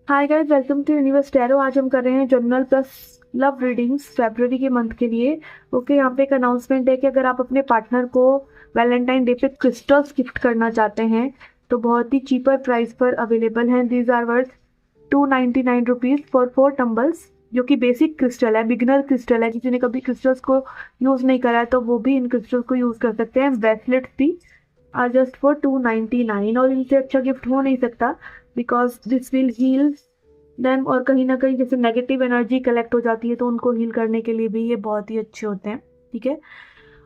Hi guys, welcome to universe tarot. आज हम कर रहे हैं जनरल प्लस लव रीडिंग्स फरवरी के मंथ के लिए। ओके, यहाँ पे एक अनाउंसमेंट है कि अगर आप अपने पार्टनर को वैलेंटाइन डे पे क्रिस्टल्स गिफ्ट करना चाहते हैं तो बहुत ही चीपर प्राइस पर अवेलेबल हैं। These are worth 299 rupees for 4 tumbles, जो कि बेसिक क्रिस्टल है, बिगनर क्रिस्टल है। किसी ने कभी क्रिस्टल्स को यूज़ नहीं करा है तो वो भी इन क्रिस्टल्स को यूज़ कर सकते हैं। ब्रेसलेट्स भी आर जस्ट फॉर 299, और इनसे अच्छा गिफ्ट हो नहीं सकता because this will heal them. और कहीं ना कहीं जैसे नेगेटिव एनर्जी कलेक्ट हो जाती है तो उनको हील करने के लिए भी ये बहुत ही अच्छे होते हैं। ठीक है,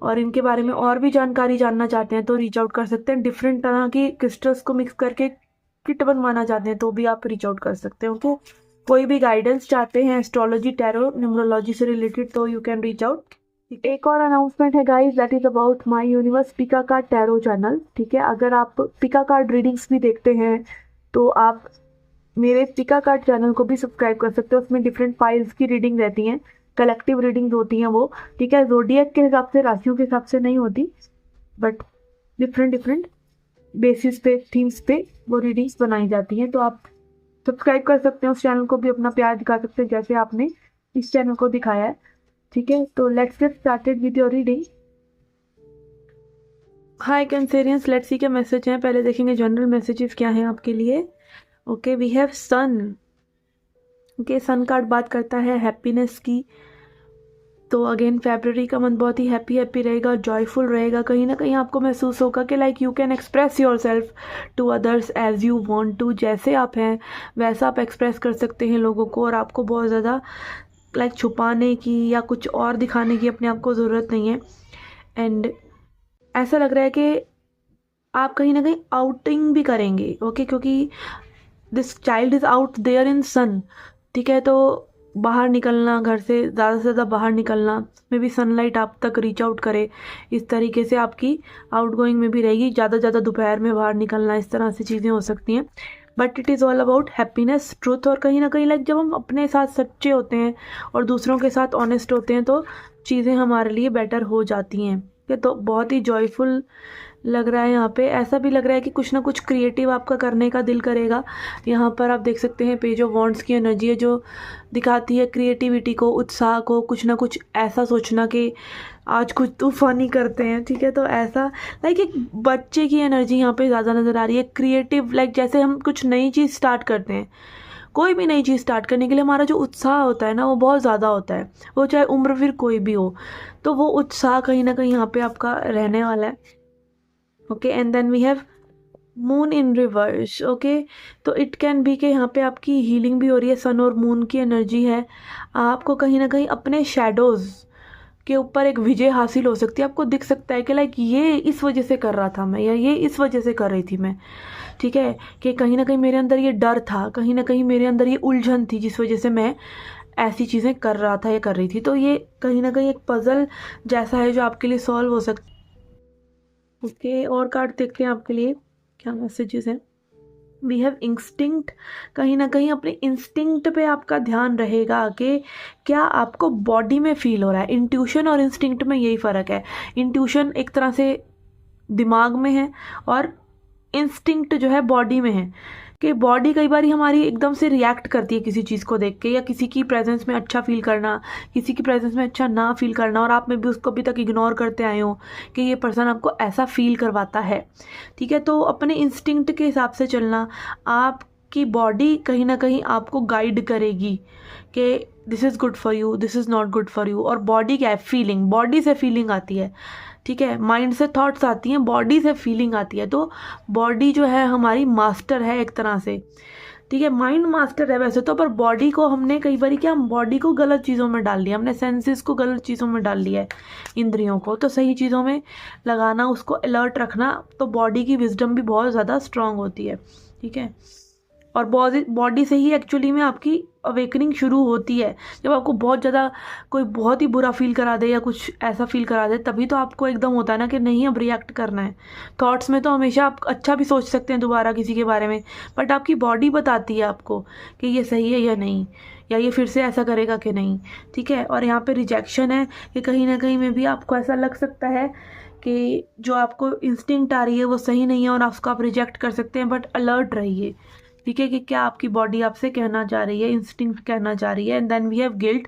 और इनके बारे में और भी जानकारी जानना चाहते हैं तो रीच आउट कर सकते हैं। डिफरेंट तरह की क्रिस्टल्स को मिक्स करके किट बनवाना चाहते हैं तो भी आप रीच आउट कर सकते हैं। ओके, कोई भी गाइडेंस चाहते हैं एस्ट्रोलॉजी, टैरो, न्यूमरोलॉजी से रिलेटेड तो यू कैन रीच आउट। एक और अनाउंसमेंट है guys, that is about my universe Pika card tarot channel. ठीक है, अगर आप पिका कार्ड रीडिंग्स भी देखते हैं तो आप मेरे पिका कार्ड चैनल को भी सब्सक्राइब कर सकते हो। उसमें डिफरेंट फाइल्स की रीडिंग रहती हैं, कलेक्टिव रीडिंग्स होती हैं वो। ठीक है, जोडियक के हिसाब से, राशियों के हिसाब से नहीं होती, बट डिफरेंट डिफरेंट बेसिस पे, थीम्स पे वो रीडिंग्स बनाई जाती हैं। तो आप सब्सक्राइब कर सकते हैं, उस चैनल को भी अपना प्यार दिखा सकते हैं जैसे आपने इस चैनल को दिखाया है। ठीक है, तो let's get started with your reading. Hi Cancerians, let's see क्या मैसेज हैं। पहले देखेंगे जनरल मैसेजेस क्या हैं आपके लिए। Okay, we have sun. Okay, sun card बात करता है हैप्पीनेस की। तो अगेन फरवरी का मंथ बहुत ही हैप्पी रहेगा, जॉयफुल रहेगा। कहीं ना कहीं आपको महसूस होगा कि like you can express yourself to others as you want to. जैसे आप हैं वैसा आप एक्सप्रेस कर सकते हैं लोगों को, और आपको बहुत ज़्यादा लाइक छुपाने की या कुछ और दिखाने की अपने आप को ज़रूरत नहीं है। एंड ऐसा लग रहा है कि आप कहीं ना कहीं आउटिंग भी करेंगे। ओके, क्योंकि this child is out there in sun. ठीक है, तो बाहर निकलना, घर से ज़्यादा बाहर निकलना, में भी सनलाइट आप तक रीच आउट करे, इस तरीके से आपकी आउट गोइंग में भी रहेगी। ज़्यादा दोपहर में बाहर निकलना, इस तरह से चीज़ें हो सकती हैं। But it is all about happiness, truth. और कहीं ना कहीं लाइक जब हम अपने साथ सच्चे होते हैं और दूसरों के साथ ऑनेस्ट होते हैं तो चीज़ें हमारे लिए बेटर हो जाती हैं। ये तो बहुत ही जॉयफुल लग रहा है। यहाँ पे ऐसा भी लग रहा है कि कुछ ना कुछ क्रिएटिव आपका करने का दिल करेगा। यहाँ पर आप देख सकते हैं पेज ऑफ वॉन्ड्स की एनर्जी है जो दिखाती है क्रिएटिविटी को, उत्साह को, कुछ ना कुछ ऐसा सोचना कि आज कुछ तूफानी करते हैं। ठीक है, तो ऐसा लाइक एक बच्चे की एनर्जी यहाँ पे ज़्यादा नज़र आ रही है। क्रिएटिव लाइक जैसे हम कुछ नई चीज़ स्टार्ट करते हैं, कोई भी नई चीज़ स्टार्ट करने के लिए हमारा जो उत्साह होता है ना वो बहुत ज़्यादा होता है, वो चाहे उम्र फिर कोई भी हो। तो वो उत्साह कहीं ना कहीं यहाँ पे आपका रहने वाला है। Okay, and then we have moon in reverse. Okay, तो इट कैन बी कि यहाँ पे आपकी हीलिंग भी हो रही है। सन और मून की एनर्जी है। आपको कहीं ना कहीं अपने शेडोज़ के ऊपर एक विजय हासिल हो सकती है। आपको दिख सकता है कि लाइक ये इस वजह से कर रहा था मैं, या ये इस वजह से कर रही थी मैं। ठीक है, कि कहीं ना कहीं मेरे अंदर ये डर था, कहीं ना कहीं मेरे अंदर ये उलझन थी जिस वजह से मैं ऐसी चीज़ें कर रहा था या कर रही थी। तो ये कहीं ना कहीं एक पजल जैसा है जो आपके लिए सॉल्व हो सकता है। ओके, और कार्ड देखते हैं आपके लिए क्या मैसेजेस हैं। We have instinct. कहीं ना कहीं अपने इंस्टिंक्ट पे आपका ध्यान रहेगा कि क्या आपको बॉडी में फील हो रहा है। इंट्यूशन और इंस्टिंक्ट में यही फ़र्क है। इंट्यूशन एक तरह से दिमाग में है और इंस्टिंक्ट जो है बॉडी में है। कि बॉडी कई बार हमारी एकदम से रिएक्ट करती है किसी चीज़ को देख के, या किसी की प्रेजेंस में अच्छा फील करना, किसी की प्रेजेंस में अच्छा ना फील करना, और आप में भी उसको अभी तक इग्नोर करते आए हो कि ये पर्सन आपको ऐसा फील करवाता है। ठीक है, तो अपने इंस्टिंक्ट के हिसाब से चलना। आपकी बॉडी कहीं ना कहीं आपको गाइड करेगी कि this is good for you, this is not good for you. और बॉडी क्या है? फीलिंग। बॉडी से फीलिंग आती है। ठीक है, माइंड से थॉट्स आती हैं, बॉडी से फीलिंग आती है। तो बॉडी जो है हमारी मास्टर है एक तरह से। ठीक है, माइंड मास्टर है वैसे तो, पर बॉडी को हमने कई बार क्या, हम बॉडी को गलत चीज़ों में डाल दिया, हमने सेंसेस को गलत चीज़ों में डाल लिया है, इंद्रियों को। तो सही चीज़ों में लगाना, उसको अलर्ट रखना, तो बॉडी की विजडम भी बहुत ज़्यादा स्ट्रांग होती है। ठीक है, और बॉडी से ही एक्चुअली में आपकी अवेकनिंग शुरू होती है। जब आपको बहुत ज़्यादा कोई बहुत ही बुरा फील करा दे या कुछ ऐसा फील करा दे, तभी तो आपको एकदम होता है ना कि नहीं अब रिएक्ट करना है। थॉट्स में तो हमेशा आप अच्छा भी सोच सकते हैं दोबारा किसी के बारे में, बट आपकी बॉडी बताती है आपको कि ये सही है या नहीं, या ये फिर से ऐसा करेगा कि नहीं। ठीक है, और यहाँ पे रिजेक्शन है कि कहीं ना कहीं में भी आपको ऐसा लग सकता है कि जो आपको इंस्टिंक्ट आ रही है वो सही नहीं है और उसको आप रिजेक्ट कर सकते हैं, बट अलर्ट रहिए। ठीक है, कि क्या आपकी बॉडी आपसे कहना चाह रही है, इंस्टिंक्ट कहना चाह रही है। And then we have guilt,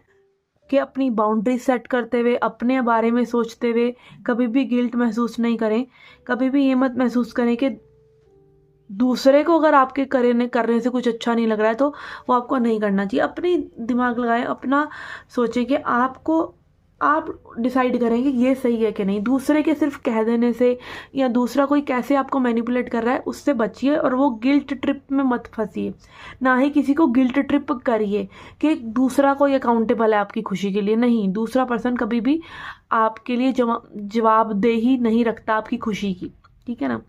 कि अपनी बाउंड्री सेट करते हुए, अपने बारे में सोचते हुए कभी भी गिल्ट महसूस नहीं करें। कभी भी ये मत महसूस करें कि दूसरे को अगर आपके करने से कुछ अच्छा नहीं लग रहा है तो वो आपको नहीं करना चाहिए। अपनी दिमाग लगाएं, अपना सोचें कि आप डिसाइड करें कि ये सही है कि नहीं। दूसरे के सिर्फ कह देने से या दूसरा कोई कैसे आपको मैनिपुलेट कर रहा है उससे बचिए, और वो गिल्ट ट्रिप में मत फंसिए। ना ही किसी को गिल्ट ट्रिप करिए कि दूसरा कोई अकाउंटेबल है आपकी खुशी के लिए। नहीं, दूसरा पर्सन कभी भी आपके लिए जवाबदेही नहीं रखता आपकी खुशी की, ठीक है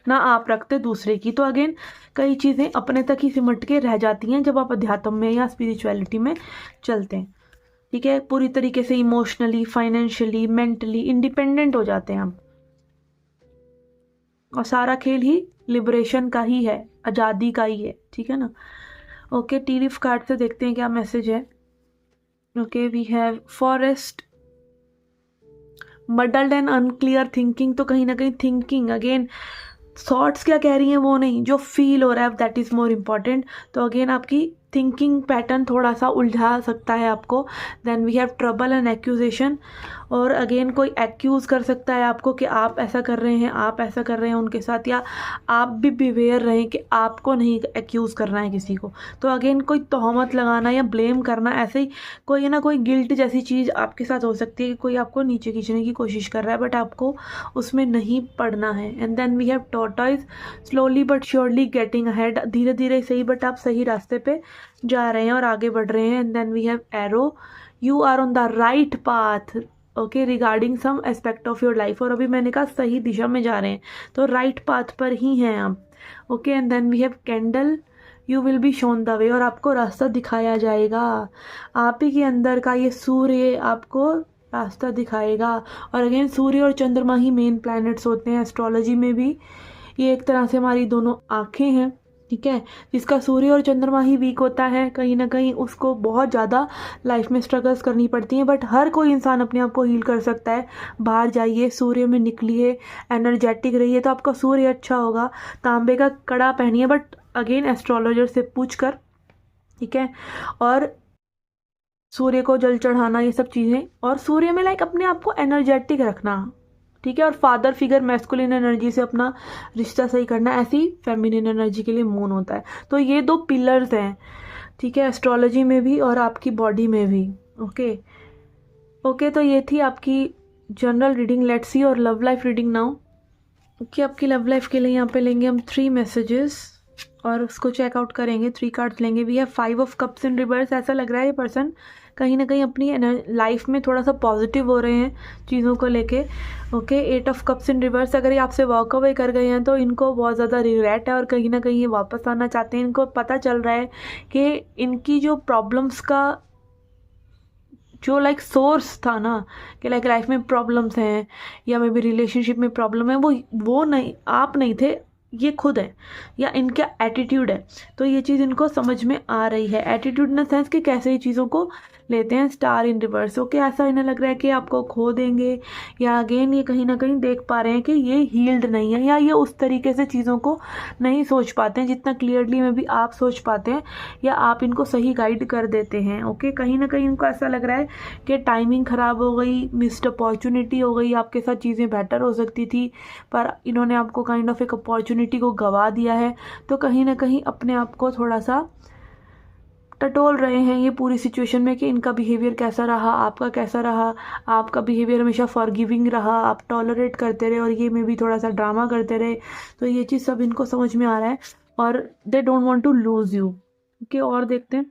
ना आप रखते दूसरे की। तो अगेन कई चीज़ें अपने तक ही सिमट के रह जाती हैं जब आप अध्यात्म में या स्पिरिचुअलिटी में चलते हैं, ठीक है। पूरी तरीके से इमोशनली, फाइनेंशियली, मेंटली इंडिपेंडेंट हो जाते हैं हम, और सारा खेल ही लिबरेशन का ही है, आज़ादी का ही है, ठीक है ना। ओके, टीरीफ कार्ड से देखते हैं क्या मैसेज है। Okay, we have forest, muddled and unclear thinking. तो कहीं ना कहीं थिंकिंग, अगेन थॉट्स क्या कह रही हैं वो नहीं, जो फील हो रहा है दैट इज़ मोर इम्पॉर्टेंट। तो अगेन आपकी थिंकिंग पैटर्न थोड़ा सा उलझा सकता है आपको। Then we have trouble and accusation, और अगेन कोई एक्यूज़ कर सकता है आपको कि आप ऐसा कर रहे हैं, आप ऐसा कर रहे हैं उनके साथ, या आप भी बिवेयर रहें कि आपको नहीं एक्यूज़ करना है किसी को। तो अगेन कोई तोहमत लगाना या ब्लेम करना, ऐसे ही कोई ना कोई गिल्ट जैसी चीज़ आपके साथ हो सकती है कि कोई आपको नीचे खींचने की कोशिश कर रहा है, बट आपको उसमें नहीं पड़ना है। And then we have tortoise, slowly but surely getting ahead, धीरे धीरे सही बट आप सही रास्ते पे जा रहे हैं और आगे बढ़ रहे हैं। And then we have arrow, you are on the right path, okay, regarding some aspect of your life. और अभी मैंने कहा सही दिशा में जा रहे हैं, तो राइट पाथ पर ही हैं आप, okay. And then we have candle, you will be shown the way, और आपको रास्ता दिखाया जाएगा। आप ही के अंदर का ये सूर्य आपको रास्ता दिखाएगा। और अगेन सूर्य और चंद्रमा ही मेन प्लैनेट्स होते हैं एस्ट्रोलॉजी में भी। ये एक तरह से हमारी दोनों आँखें हैं, ठीक है। जिसका सूर्य और चंद्रमा ही वीक होता है, कहीं ना कहीं उसको बहुत ज़्यादा लाइफ में स्ट्रगल्स करनी पड़ती हैं। बट हर कोई इंसान अपने आप को हील कर सकता है। बाहर जाइए, सूर्य में निकलिए, एनर्जेटिक रहिए, तो आपका सूर्य अच्छा होगा। तांबे का कड़ा पहनिए, बट अगेन एस्ट्रोलॉजर से पूछ कर, ठीक है। और सूर्य को जल चढ़ाना, ये सब चीज़ें, और सूर्य में लाइक अपने आप को एनर्जेटिक रखना, ठीक है। और फादर फिगर, मैस्कुलिन एनर्जी से अपना रिश्ता सही करना, ऐसी फेमिनिन एनर्जी के लिए मून होता है। तो ये दो पिलर्स हैं, ठीक है, एस्ट्रोलॉजी में भी और आपकी बॉडी में भी। ओके, तो ये थी आपकी जनरल रीडिंग। लेट्स सी और love life reading now. Okay, आपकी लव लाइफ के लिए यहाँ पे लेंगे हम 3 मैसेजेस और उसको चेकआउट करेंगे। 3 कार्ड्स लेंगे। We have 5 of cups in reverse. ऐसा लग रहा है ये पर्सन कहीं ना कहीं अपनी लाइफ में थोड़ा सा पॉजिटिव हो रहे हैं चीज़ों को लेके। Okay, 8 of cups in reverse. अगर ये आपसे वॉक अवे कर गए हैं तो इनको बहुत ज़्यादा रिग्रेट है और कहीं ना कहीं ये वापस आना चाहते हैं। इनको पता चल रहा है कि इनकी जो प्रॉब्लम्स का जो लाइक सोर्स था ना, कि लाइक लाइफ में प्रॉब्लम्स हैं या मे बी रिलेशनशिप में प्रॉब्लम है, वो नहीं, आप नहीं थे, ये खुद है या इनका एटीट्यूड है। तो ये चीज़ इनको समझ में आ रही है। एटीट्यूड इन द सेंस कि कैसे ये चीज़ों को लेते हैं। Star in reverse. ओके, ऐसा इन्हें लग रहा है कि आपको खो देंगे, या अगेन ये कहीं ना कहीं देख पा रहे हैं कि ये हील्ड नहीं है, या ये उस तरीके से चीज़ों को नहीं सोच पाते हैं जितना क्लियरली में भी आप सोच पाते हैं, या आप इनको सही गाइड कर देते हैं। ओके, कहीं ना कहीं इनको ऐसा लग रहा है कि टाइमिंग ख़राब हो गई, मिस्ड अपॉर्चुनिटी हो गई, आपके साथ चीज़ें बेटर हो सकती थी, पर इन्होंने आपको काइंड ऑफ एक अपॉर्चुनिटी को गवा दिया है। तो कहीं ना कहीं अपने आप को थोड़ा सा टटोल रहे हैं ये पूरी सिचुएशन में कि इनका बिहेवियर कैसा रहा, आपका कैसा रहा। आपका बिहेवियर हमेशा फॉरगिविंग रहा, आप टॉलरेट करते रहे, और ये में भी थोड़ा सा ड्रामा करते रहे। तो ये चीज़ सब इनको समझ में आ रहा है और they don't want to lose you. Okay, और देखते हैं।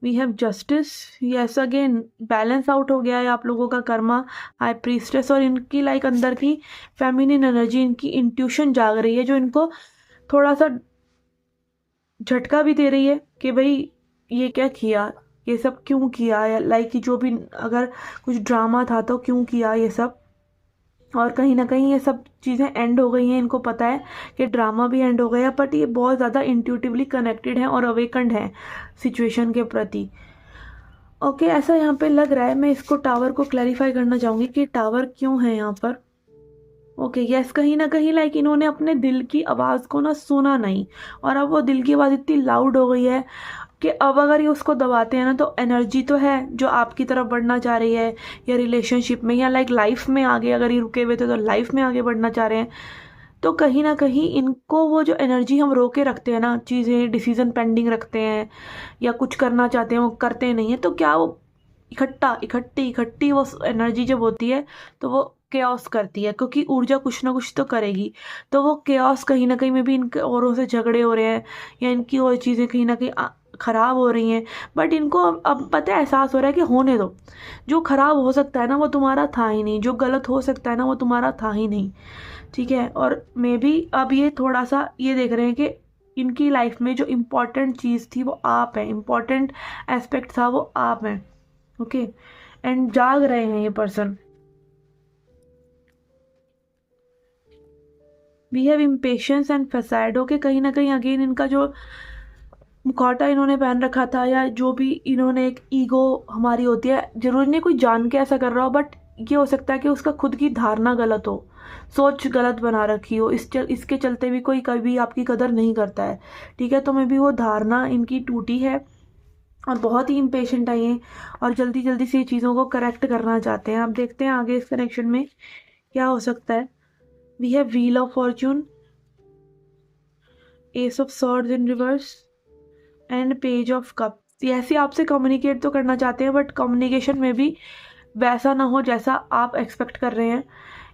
We have justice. Yes, again balance out हो गया है आप लोगों का कर्मा। हाई प्रीस्टेस, और इनकी लाइक अंदर की फेमिनिन एनर्जी, इनकी इंट्यूशन जाग रही है, जो इनको थोड़ा सा झटका भी दे रही है कि भाई ये क्या किया, ये सब क्यों किया, या लाइक जो भी अगर कुछ ड्रामा था तो क्यों किया ये सब। और कहीं ना कहीं ये सब चीज़ें एंड हो गई हैं। इनको पता है कि ड्रामा भी एंड हो गया, बट ये बहुत ज़्यादा इंट्यूटिवली कनेक्टेड हैं और अवेकन्ड हैं सिचुएशन के प्रति। ओके, ऐसा यहाँ पे लग रहा है। मैं इसको टावर को क्लैरिफाई करना चाहूँगी कि टावर क्यों है यहाँ पर। ओके यस, कहीं ना कहीं लाइक इन्होंने अपने दिल की आवाज़ को ना सुना नहीं, और अब वो दिल की आवाज़ इतनी लाउड हो गई है कि अब अगर ये उसको दबाते हैं ना, तो एनर्जी तो है जो आपकी तरफ बढ़ना चाह रही है, या रिलेशनशिप में, या लाइक लाइफ में आगे अगर ये रुके हुए थे तो लाइफ में आगे बढ़ना चाह रहे हैं, तो कहीं ना कहीं इनको वो जो एनर्जी हम रोके रखते हैं ना, चीज़ें डिसीजन पेंडिंग रखते हैं, या कुछ करना चाहते हैं वो करते नहीं है, तो क्या वो इकट्ठी वो एनर्जी जब होती है तो वो केओस करती है, क्योंकि ऊर्जा कुछ ना कुछ तो करेगी। तो वो केओस कहीं ना कहीं में भी इनके औरों से झगड़े हो रहे हैं, या इनकी और चीज़ें कहीं ना कहीं ख़राब हो रही हैं, बट इनको अब पता है, एहसास हो रहा है कि होने दो, जो ख़राब हो सकता है ना वो तुम्हारा था ही नहीं, जो गलत हो सकता है ना वो तुम्हारा था ही नहीं। ठीक है, और मे भी अब ये थोड़ा सा ये देख रहे हैं कि इनकी लाइफ में जो इम्पोर्टेंट चीज़ थी वो आप हैं, इम्पोर्टेंट एस्पेक्ट था वो आप हैं। ओके, एंड जाग रहे हैं ये person. We have impatience and facade. Okay, कहीं ना कहीं अगेन इनका जो मुखौटा इन्होंने पहन रखा था, या जो भी इन्होंने एक ईगो हमारी होती है, जरूरी नहीं कोई जान के ऐसा कर रहा हो, बट ये हो सकता है कि उसका खुद की धारणा गलत हो, सोच गलत बना रखी हो, इसके चलते भी कोई कभी आपकी कदर नहीं करता है। ठीक है, तो मे भी वो धारणा इनकी टूटी है और बहुत ही इम्पेशेंट आई हैं, और जल्दी जल्दी से चीज़ों को करेक्ट करना चाहते हैं। आप देखते हैं आगे इस कनेक्शन में क्या हो सकता है। We have wheel of fortune, ace of swords in reverse, and page of cup. ऐसे आपसे कम्युनिकेट तो करना चाहते हैं, बट कम्युनिकेशन में भी वैसा ना हो जैसा आप एक्सपेक्ट कर रहे हैं,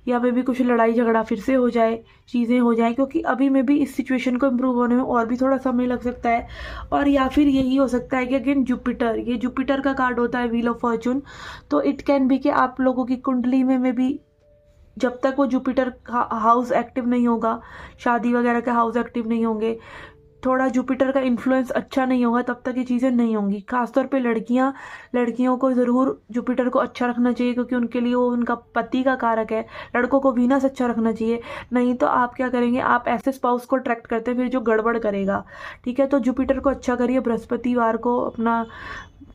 या मे भी कुछ लड़ाई झगड़ा फिर से हो जाए, चीज़ें हो जाए, क्योंकि अभी में भी इस सिचुएशन को इम्प्रूव होने में और भी थोड़ा समय लग सकता है। और या फिर यही हो सकता है कि अगेन जुपिटर, ये जुपिटर का कार्ड होता है व्हील ऑफ फॉर्चून, तो इट कैन बी कि आप लोगों की कुंडली में भी जब तक वो जुपिटर हाउस एक्टिव नहीं होगा, शादी वगैरह के हाउस एक्टिव नहीं होंगे, थोड़ा जुपिटर का इन्फ्लुएंस अच्छा नहीं होगा, तब तक ये चीज़ें नहीं होंगी। खासतौर पे लड़कियों को ज़रूर जुपिटर को अच्छा रखना चाहिए, क्योंकि उनके लिए वो उनका पति का कारक है। लड़कों को वीनस अच्छा रखना चाहिए, नहीं तो आप क्या करेंगे, आप ऐसे स्पाउस को अट्रैक्ट करते हैं फिर जो गड़बड़ करेगा। ठीक है, तो जुपिटर को अच्छा करिए, बृहस्पतिवार को अपना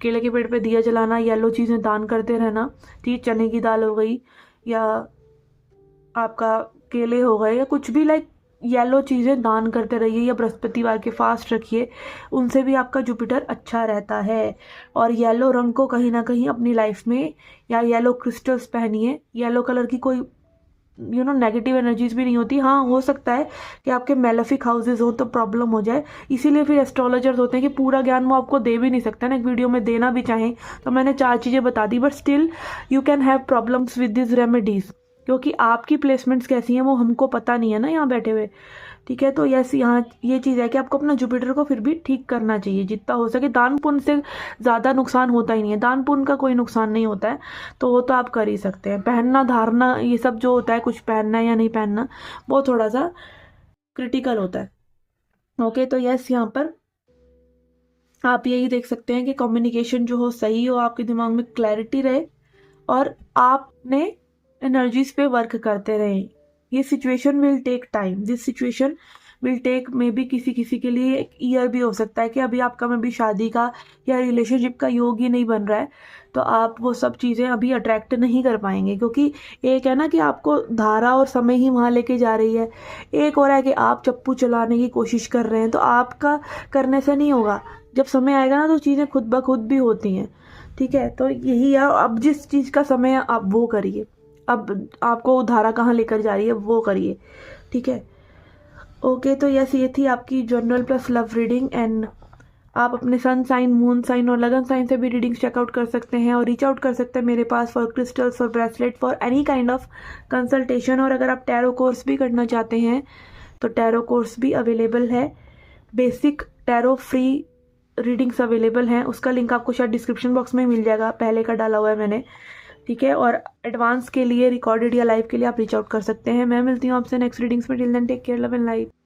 केले के पेड़ पे दिया जलाना, येलो चीज़ें दान करते रहना। ठीक, चने की दाल हो गई, या आपका केले हो गए, या कुछ भी लाइक येलो चीज़ें दान करते रहिए, या बृहस्पतिवार के फास्ट रखिए, उनसे भी आपका जुपिटर अच्छा रहता है। और येलो रंग को कहीं ना कहीं अपनी लाइफ में, या येलो क्रिस्टल्स पहनिए। येलो कलर की कोई नेगेटिव एनर्जीज भी नहीं होती। हाँ, हो सकता है कि आपके मेलेफिक हाउसेज हो तो प्रॉब्लम हो जाए, इसीलिए फिर एस्ट्रोलॉजर्स होते हैं कि पूरा ज्ञान वो आपको दे भी नहीं सकते ना, एक वीडियो में देना भी चाहें तो मैंने 4 चीज़ें बता दी, but still you can have problems with this remedies, क्योंकि आपकी प्लेसमेंट्स कैसी हैं वो हमको पता नहीं है ना यहाँ बैठे हुए। ठीक है, तो यस, यहाँ ये चीज़ है कि आपको अपना जुपिटर को फिर भी ठीक करना चाहिए जितना हो सके। दान पुण्य से ज़्यादा नुकसान होता ही नहीं है, दान पुण्य का कोई नुकसान नहीं होता है, तो वो तो आप कर ही सकते हैं। पहनना, धारना, ये सब जो होता है, कुछ पहनना है या नहीं पहनना, वो थोड़ा सा क्रिटिकल होता है। ओके, तो यस, यहाँ पर आप यही देख सकते हैं कि कम्युनिकेशन जो हो सही हो, आपके दिमाग में क्लैरिटी रहे, और आपने एनर्जीज पे वर्क करते रहें। ये situation will take time, this situation will take maybe किसी के लिए एक ईयर भी हो सकता है, कि अभी आपका में भी शादी का या रिलेशनशिप का योग ही नहीं बन रहा है, तो आप वो सब चीज़ें अभी अट्रैक्ट नहीं कर पाएंगे, क्योंकि एक है ना कि आपको धारा और समय ही वहाँ लेके जा रही है, एक और है कि आप चप्पू चलाने की कोशिश कर रहे हैं, तो आपका करने से नहीं होगा। जब समय आएगा ना तो चीज़ें खुद ब खुद भी होती हैं। ठीक है, तो यही है, अब जिस चीज़ का समय है आप वो करिए, अब आपको धारा कहाँ लेकर जा रही है वो करिए। ठीक है, ओके, तो यस, ये थी आपकी general plus love reading, and आप अपने सन साइन, मून साइन और लगन साइन से भी रीडिंग्स चेकआउट कर सकते हैं, और रीच आउट कर सकते हैं मेरे पास for crystals, for bracelet, for any kind of consultation. और अगर आप टैरो कोर्स भी करना चाहते हैं तो टैरो कोर्स भी अवेलेबल है, basic tarot free readings available हैं, उसका लिंक आपको शायद डिस्क्रिप्शन बॉक्स में मिल जाएगा, पहले का डाला हुआ है मैंने। ठीक है, और एडवांस के लिए, रिकॉर्डेड या लाइव के लिए आप रीच आउट कर सकते हैं। मैं मिलती हूँ आपसे नेक्स्ट रीडिंग्स में। Till then take care, love and light.